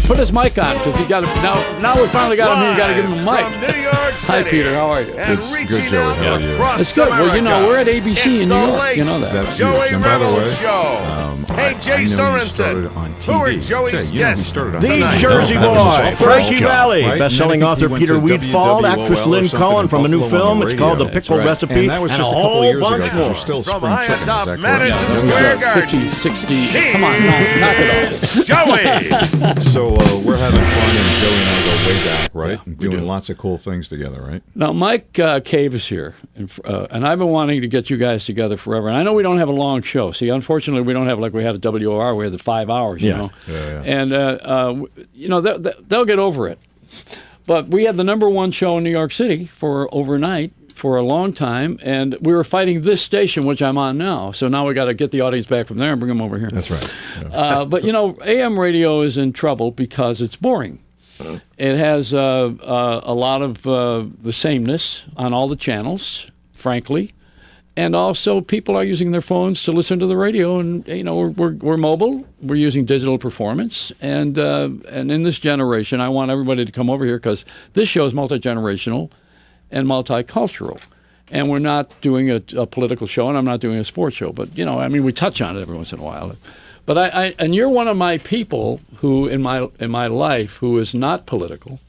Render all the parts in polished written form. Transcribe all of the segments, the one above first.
Put his mic on, because he got to, now we finally got him. You got to give him a mic. From New York City. Hi, Peter. How are you? It's good, Joey. How are you? It's good. Well, you know, we're at ABC in New York. You know that. That's Joey huge. And by the way, Reynolds Show. Hey, Jay Sorensen. Who are Joey's guests? The Jersey Boy, Frankie Valli, best-selling author Peter Weedfald, actress Lynn Cohen from a new film. It's called The Pickle Recipe, and a whole bunch more. From high atop Madison Square Garden. 50, 60. Come on, knock it off. Joey. So we're having fun, and Joey and I go way back, right? And doing lots of cool things together, right? Now, Mike Cave is here, and I've been wanting to get you guys together forever. And I know we don't have a long show. See, unfortunately, we don't have like we had at WOR. We had the 5 hours, you know. Yeah. And, you know, they'll get over it. But we had the #1 show in New York City for overnight for a long time, and we were fighting this station, which I'm on now. So now we got to get the audience back from there and bring them over here. That's right. Yeah. But, you know, AM radio is in trouble because it's boring. It has a lot of the sameness on all the channels, frankly. And also, people are using their phones to listen to the radio, and you know we're mobile. We're using digital performance, and in this generation, I want everybody to come over here because this show is multi-generational and multicultural, and we're not doing a political show, and I'm not doing a sports show. But you know, I mean, we touch on it every once in a while. But and you're one of my people who in my life who is not political.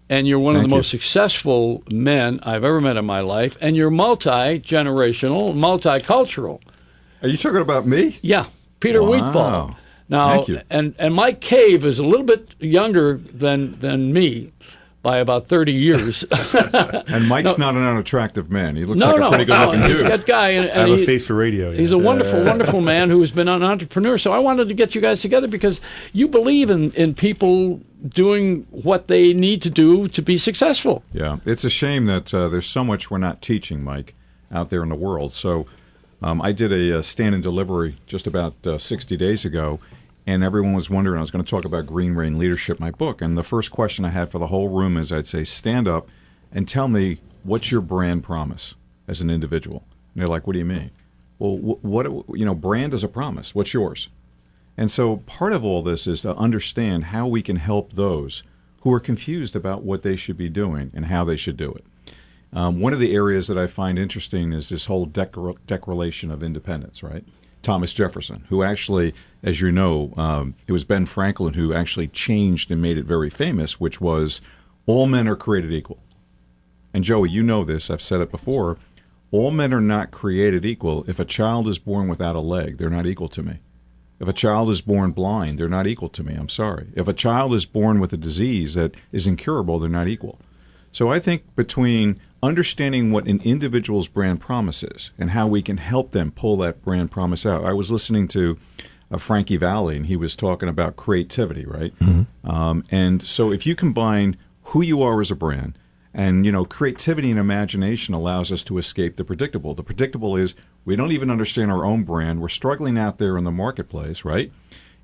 And you're one of the most successful men I've ever met in my life. And you're multi-generational, multicultural. Are you talking about me? Yeah, Peter Weedfald. Now, Thank you. And Mike Cave is a little bit younger than me by about 30 years. And Mike's not an unattractive man. He looks like a pretty good-looking he's dude. that guy. And I have a face for radio. Yeah. He's a wonderful, wonderful man who has been an entrepreneur. So I wanted to get you guys together because you believe in people doing what they need to do to be successful. Yeah, it's a shame that there's so much we're not teaching, Mike, out there in the world. So I did a stand-in delivery just about 60 days ago, and everyone was wondering, I was going to talk about Green Rain Leadership, my book, and the first question I had for the whole room is I'd say, stand up and tell me what's your brand promise as an individual. And they're like, what do you mean? Well, brand is a promise. What's yours? And so part of all this is to understand how we can help those who are confused about what they should be doing and how they should do it. One of the areas that I find interesting is this whole Declaration of Independence, right? Thomas Jefferson, who actually, as you know, it was Ben Franklin who actually changed and made it very famous, which was all men are created equal. And Joey, you know this, I've said it before, all men are not created equal. If a child is born without a leg, they're not equal to me. If a child is born blind, they're not equal to me. I'm sorry. If a child is born with a disease that is incurable, they're not equal. So I think between understanding what an individual's brand promise is and how we can help them pull that brand promise out. I was listening to Frankie Valli, and he was talking about creativity, right? Mm-hmm. And so if you combine who you are as a brand, and, you know, creativity and imagination allows us to escape the predictable. The predictable is we don't even understand our own brand. We're struggling out there in the marketplace, right?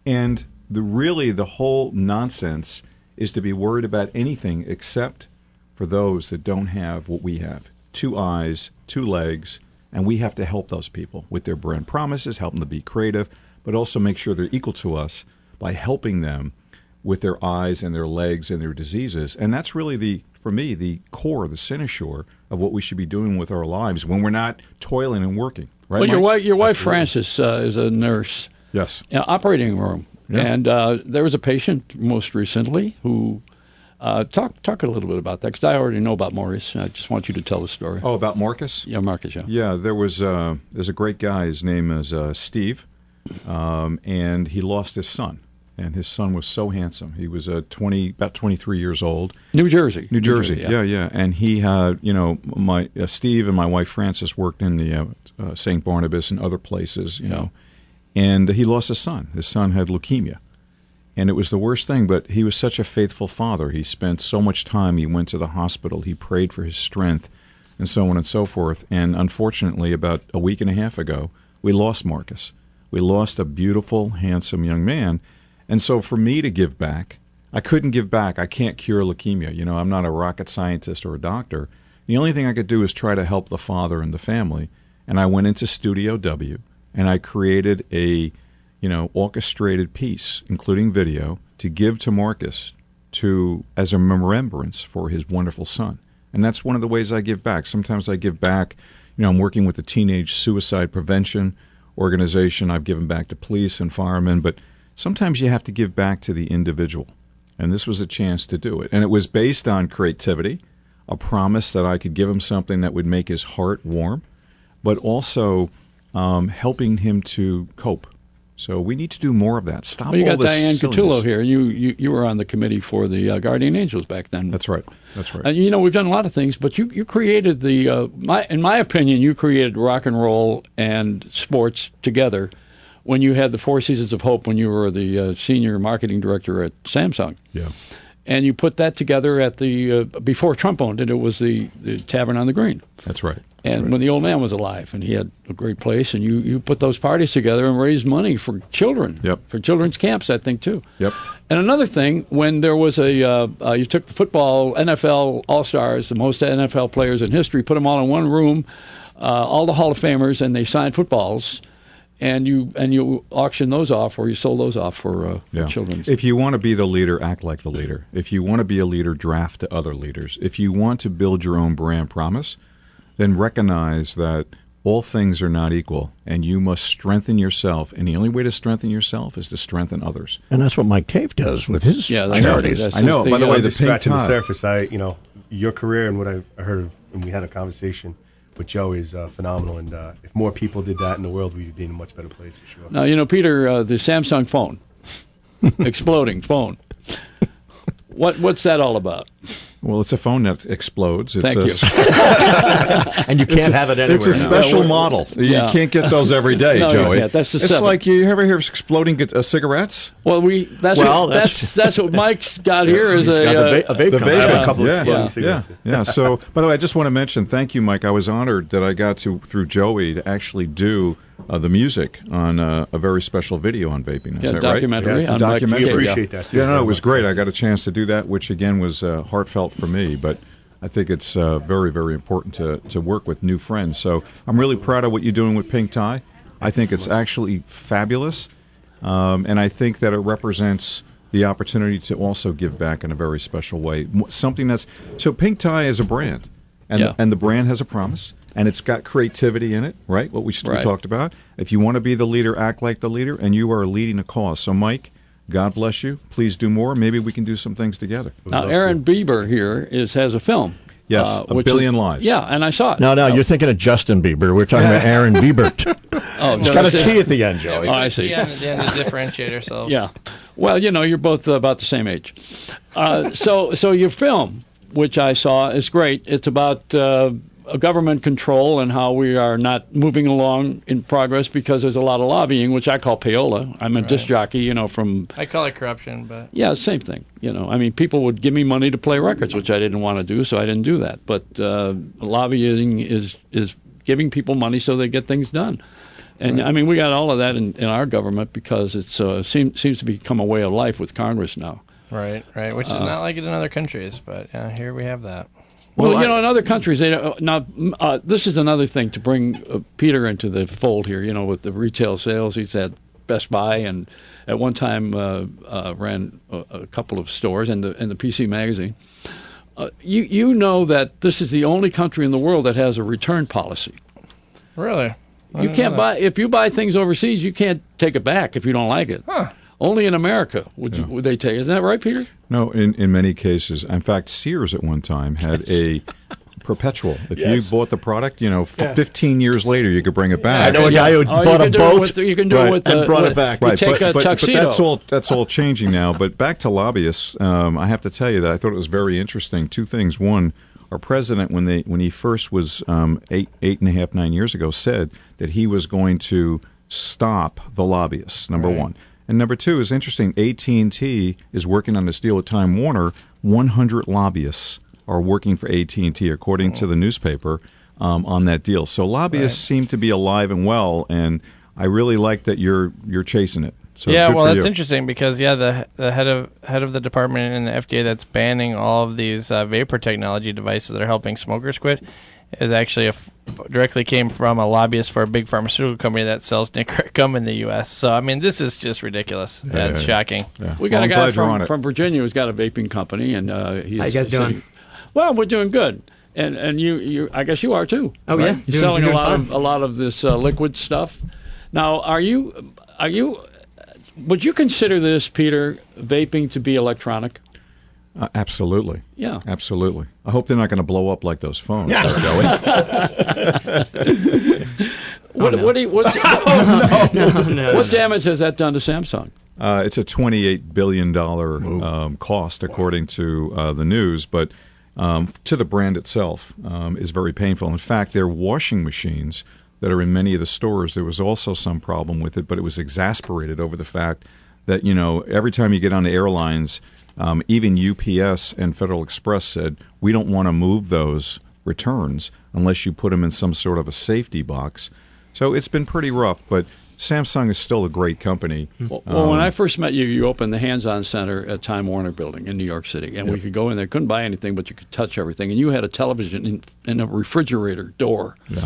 And the whole nonsense is to be worried about anything except for those that don't have what we have. 2 eyes, 2 legs, and we have to help those people with their brand promises, help them to be creative, but also make sure they're equal to us by helping them with their eyes and their legs and their diseases. And that's really for me, the core, the cynosure of what we should be doing with our lives when we're not toiling and working. Right, well, your wife Frances is a nurse. Yes. In operating room. Yeah. And there was a patient most recently who talk a little bit about that, because I already know about Maurice. I just want you to tell the story. Oh, about Marcus? Yeah, Marcus, yeah. Yeah, there's a great guy. His name is Steve, and he lost his son. And his son was so handsome. He was about 23 years old. New Jersey. Yeah. And he had, my Steve and my wife Frances worked in the St. Barnabas and other places, you know. And he lost his son. His son had leukemia. And it was the worst thing, but he was such a faithful father. He spent so much time. He went to the hospital. He prayed for his strength and so on and so forth. And unfortunately, about a week and a half ago, we lost Marcus. We lost a beautiful, handsome young man. And so for me to give back, I couldn't give back. I can't cure leukemia. You know, I'm not a rocket scientist or a doctor. The only thing I could do is try to help the father and the family. And I went into Studio W, and I created a, orchestrated piece, including video, to give to Marcus as a remembrance for his wonderful son. And that's one of the ways I give back. Sometimes I give back, I'm working with the Teenage Suicide Prevention Organization. I've given back to police and firemen, but sometimes you have to give back to the individual. And this was a chance to do it. And it was based on creativity, a promise that I could give him something that would make his heart warm, but also helping him to cope. So we need to do more of that. Stop all this you got Diane silliness. Catullo here. You were on the committee for the Guardian Angels back then. That's right. That's right. We've done a lot of things, but you created in my opinion, you created rock and roll and sports together when you had the Four Seasons of Hope when you were the senior marketing director at Samsung. Yeah. And you put that together at the before Trump owned it. It was the Tavern on the Green. That's right. And when the old man was alive, and he had a great place, and you put those parties together and raised money for children, for children's camps, I think, too. Yep. And another thing, when there was you took the football, NFL All-Stars, the most NFL players in history, put them all in one room, all the Hall of Famers, and they signed footballs, and you auctioned those off, or you sold those off for children. If you want to be the leader, act like the leader. If you want to be a leader, draft to other leaders. If you want to build your own brand promise, then recognize that all things are not equal, and you must strengthen yourself. And the only way to strengthen yourself is to strengthen others. And that's what Mike Cave does with his charities. I know. By the way, the pink scratching the tie. surface. Your career and what I heard of, and we had a conversation with Joey is phenomenal. And if more people did that in the world, we'd be in a much better place for sure. Now, Peter, the Samsung phone, exploding phone. What's that all about? Well, it's a phone that explodes. It's Thank you. And you can't have it anywhere. It's a special model. You can't get those every day, No, you Joey. can't. That's the it's 7. like, you ever hear of exploding cigarettes? Well, that's what Mike's got here is a vape The company. I have vape. a couple Yeah. exploding cigarettes. Yeah. So, by the way, I just want to mention, thank you, Mike. I was honored that I got to, through Joey, to actually do the music on a very special video on vaping. Is that documentary. Yes. On Documentary. We Mike Cave, appreciate that, too. Yeah, no, it was great. I got a chance to do that, which, again, was heartfelt for me. But I think it's very, very important to work with new friends. So I'm really proud of what you're doing with Pink Tie. I think it's actually fabulous. And I think that it represents the opportunity to also give back in a very special way. So Pink Tie is a brand. And the brand has a promise. And it's got creativity in it, right? What we talked about. If you want to be the leader, act like the leader, and you are leading a cause. So, Mike, God bless you. Please do more. Maybe we can do some things together. Now, Aaron Bieber here has a film. Yes, A Billion Lives. Yeah, and I saw it. No, you're thinking of Justin Bieber. We're talking about Aaron Biebert. It's got a T at the end, Joey. Oh, I see. Yeah, at the end to differentiate ourselves. Yeah. Well, you're both about the same age. So your film, which I saw, is great. It's about government control and how we are not moving along in progress because there's a lot of lobbying, which I call payola. I'm a disc jockey, from... I call it corruption, but... Yeah, same thing. People would give me money to play records, which I didn't want to do, so I didn't do that. But lobbying is giving people money so they get things done. And, we got all of that in our government because it seems to become a way of life with Congress now. Right, which is not like it in other countries, but here we have that. Well, in other countries, this is another thing to bring Peter into the fold here, with the retail sales. He's at Best Buy and at one time ran a couple of stores and the PC Magazine. You know that this is the only country in the world that has a return policy. Really? You can't buy, if you buy things overseas, you can't take it back if you don't like it. Huh. Only in America would they take it. Isn't that right, Peter? No, in many cases. In fact, Sears at one time had a perpetual. If you bought the product, 15 years later, you could bring it back. I know a guy who bought a boat you can do it with and brought it back. You take a tuxedo. But that's all changing now. But back to lobbyists, I have to tell you that I thought it was very interesting. Two things. One, our president, when he first was 9 years ago, said that he was going to stop the lobbyists, number one. And number two is interesting. AT&T is working on this deal with Time Warner. 100 lobbyists are working for AT&T, according to the newspaper, on that deal. So lobbyists seem to be alive and well, and I really like that you're chasing it. So that's interesting because the head of the department in the FDA that's banning all of these vapor technology devices that are helping smokers quit is actually directly came from a lobbyist for a big pharmaceutical company that sells gum in the U.S. So, I mean, this is just ridiculous. It's shocking. Yeah. We got Well, a I'm guy glad you're on it. from Virginia who's got a vaping company, and he's. How you guys doing? Well, we're doing good, and you I guess you are too. Oh, right? yeah. You're selling a lot of this liquid stuff. Now, are you? Would you consider this, Peter, vaping to be electronic? Absolutely. Yeah. Absolutely. I hope they're not going to blow up like those phones, Joey. What damage has that done to Samsung? It's a $28 billion cost, according to the news, but to the brand itself is very painful. In fact, their washing machines that are in many of the stores, there was also some problem with it, but it was exasperated over the fact that, every time you get on the airlines, even UPS and Federal Express said, we don't want to move those returns unless you put them in some sort of a safety box. So it's been pretty rough, but Samsung is still a great company. Well, when I first met you, you opened the Hands-On Center at Time Warner Building in New York City, and we could go in there, couldn't buy anything, but you could touch everything, and you had a television in a refrigerator door. Yeah.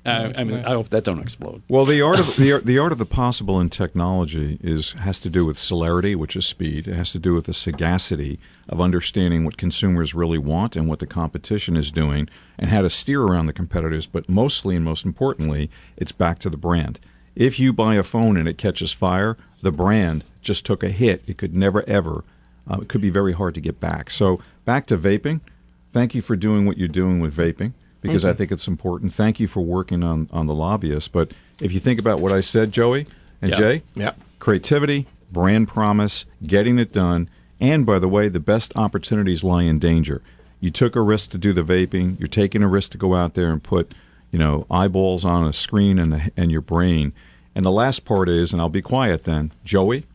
I mean, I hope that don't explode. Well, the art of the art of the possible in technology has to do with celerity, which is speed. It has to do with the sagacity of understanding what consumers really want and what the competition is doing, and how to steer around the competitors. But mostly and most importantly, it's back to the brand. If you buy a phone and it catches fire, the brand just took a hit. It could never ever. It could be very hard to get back. So back to vaping. Thank you for doing what you're doing with vaping, because I think it's important. Thank you for working on the lobbyists. But if you think about what I said, Joey and Jay, creativity, brand promise, getting it done, and, by the way, the best opportunities lie in danger. You took a risk to do the vaping. You're taking a risk to go out there and put, eyeballs on a screen and your brain. And the last part is, and I'll be quiet then, Joey.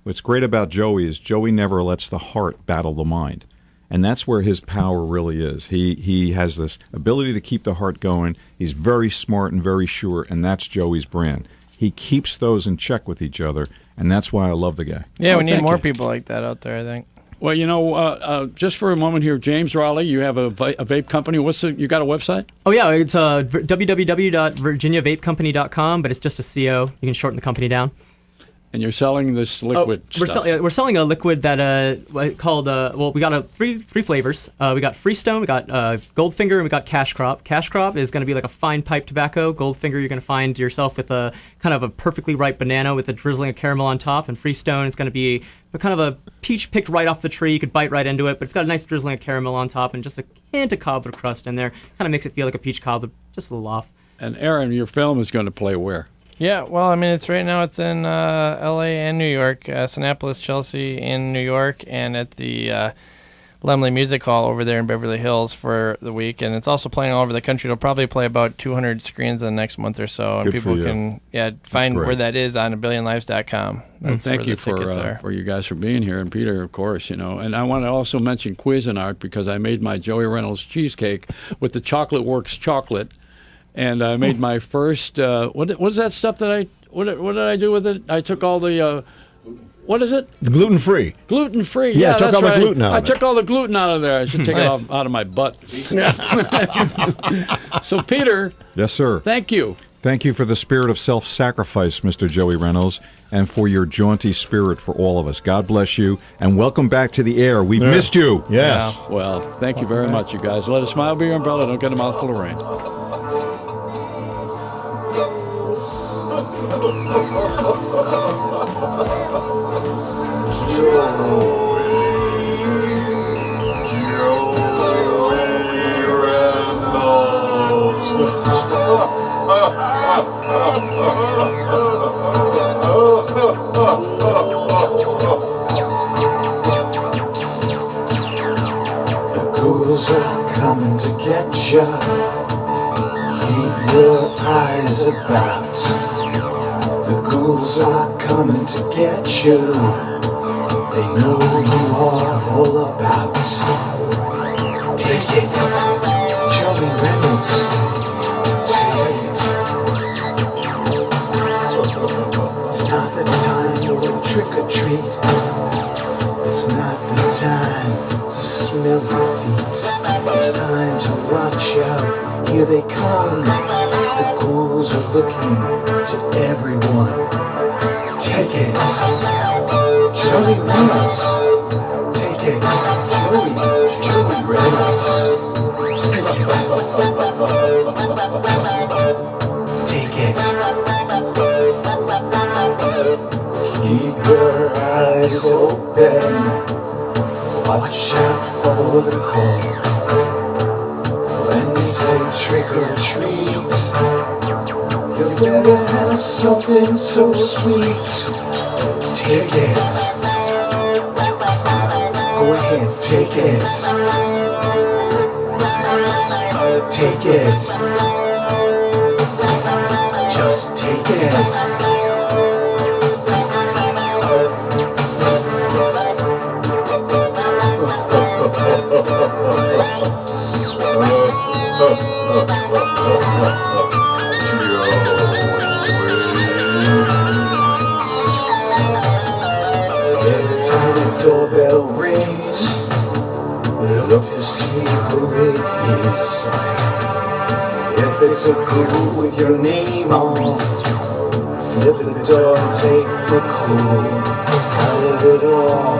What's great about Joey is Joey never lets the heart battle the mind. And that's where his power really is. He has this ability to keep the heart going. He's very smart and very sure, and that's Joey's brand. He keeps those in check with each other, and that's why I love the guy. Yeah, we need more people like that out there, I think. Well, just for a moment here, James Raleigh, you have a vape company. You got a website? Oh, yeah. It's www.virginiavapecompany.com, but it's just a CO. You can shorten the company down. And you're selling this liquid stuff. We're selling a liquid that called we got three flavors. We got Freestone, we got Goldfinger, and we got Cash Crop. Cash Crop is going to be like a fine pipe tobacco. Goldfinger, you're going to find yourself with a kind of a perfectly ripe banana with a drizzling of caramel on top. And Freestone is going to be kind of a peach picked right off the tree. You could bite right into it, but it's got a nice drizzling of caramel on top and just a hint of cobbler crust in there. Kind of makes it feel like a peach cobbler, just a little off. And Aaron, your film is going to play where? Yeah, well, I mean, it's in L.A. and New York, Sinnapolis, Chelsea in New York, and at the Lemley Music Hall over there in Beverly Hills for the week. And it's also playing all over the country. It'll probably play about 200 screens in the next month or so. And Good people for you. can find where that is on abillionlives.com. Well, thank you for you guys for being here, and Peter, of course, And I want to also mention Cuisinart, because I made my Joey Reynolds cheesecake with the Chocolate Works chocolate. And I made my first. What was that stuff that What did I do with it? I took all the. What is it? Gluten free. Gluten free. Yeah, that's took all right. the gluten out. I took all the gluten out of there. I should take it out of my butt. So, Peter. Yes, sir. Thank you. Thank you for the spirit of self-sacrifice, Mr. Joey Reynolds, and for your jaunty spirit for all of us. God bless you, and welcome back to the air. We've missed you. Yes. Yeah. Well, thank you very much, you guys. Let a smile be your umbrella. Don't get a mouthful of rain. The ghouls are coming to get ya. Keep your eyes about. The ghouls are coming to get you. They know you are all about. Take it, Joey Reynolds. Take it. It's not the time to trick or treat. It's not the time to smell your feet. It's time to watch out Here they come. The ghouls are looking to everyone. Take it. Joey Reynolds. Take it. Joey Reynolds. Take it. Take it. Keep your eyes open. Watch out for the call. When they say trick or treat, you better have something so sweet. Take it. Go ahead, take it. Take it. Just take it. Every time the doorbell rings, look to see who it is. If it's a ghoul with your name on, flip the door, take the cool out of it all.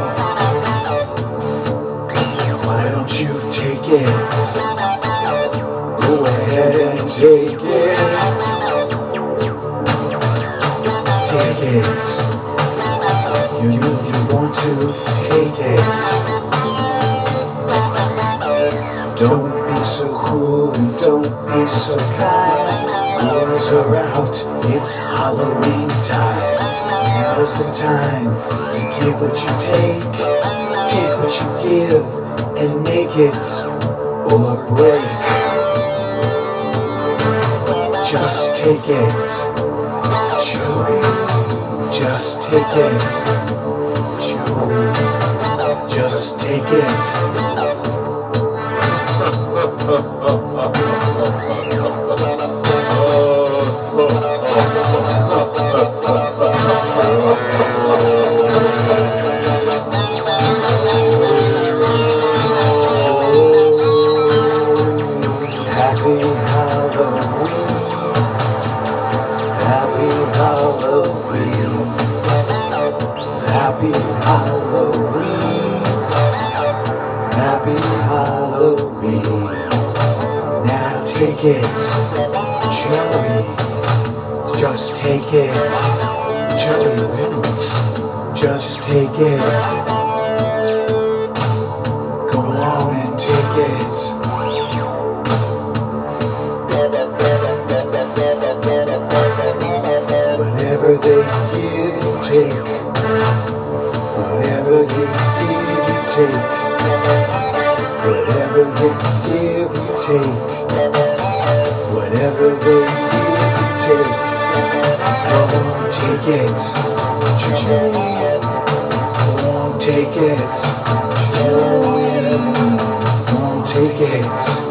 Why don't you take it? Go ahead and take it. Take it. You know you want to take it. Don't be so cruel and don't be so kind. Ghouls are out, it's Halloween time. Now's the time to give what you take what you give, and make it or break. Just take it, Joey. Just take it, Joey. Just take it. Happy Halloween. Happy Halloween. Happy Halloween. Now take it, Joey. Just take it, Joey Reynolds. Just take it. Go on and take it. Whatever they give, you take. Whatever they give, you take. Whatever they give, you take. Whatever they give, you take. Go on, take it, Joey. Go on, take it, Joey. Go on, take it.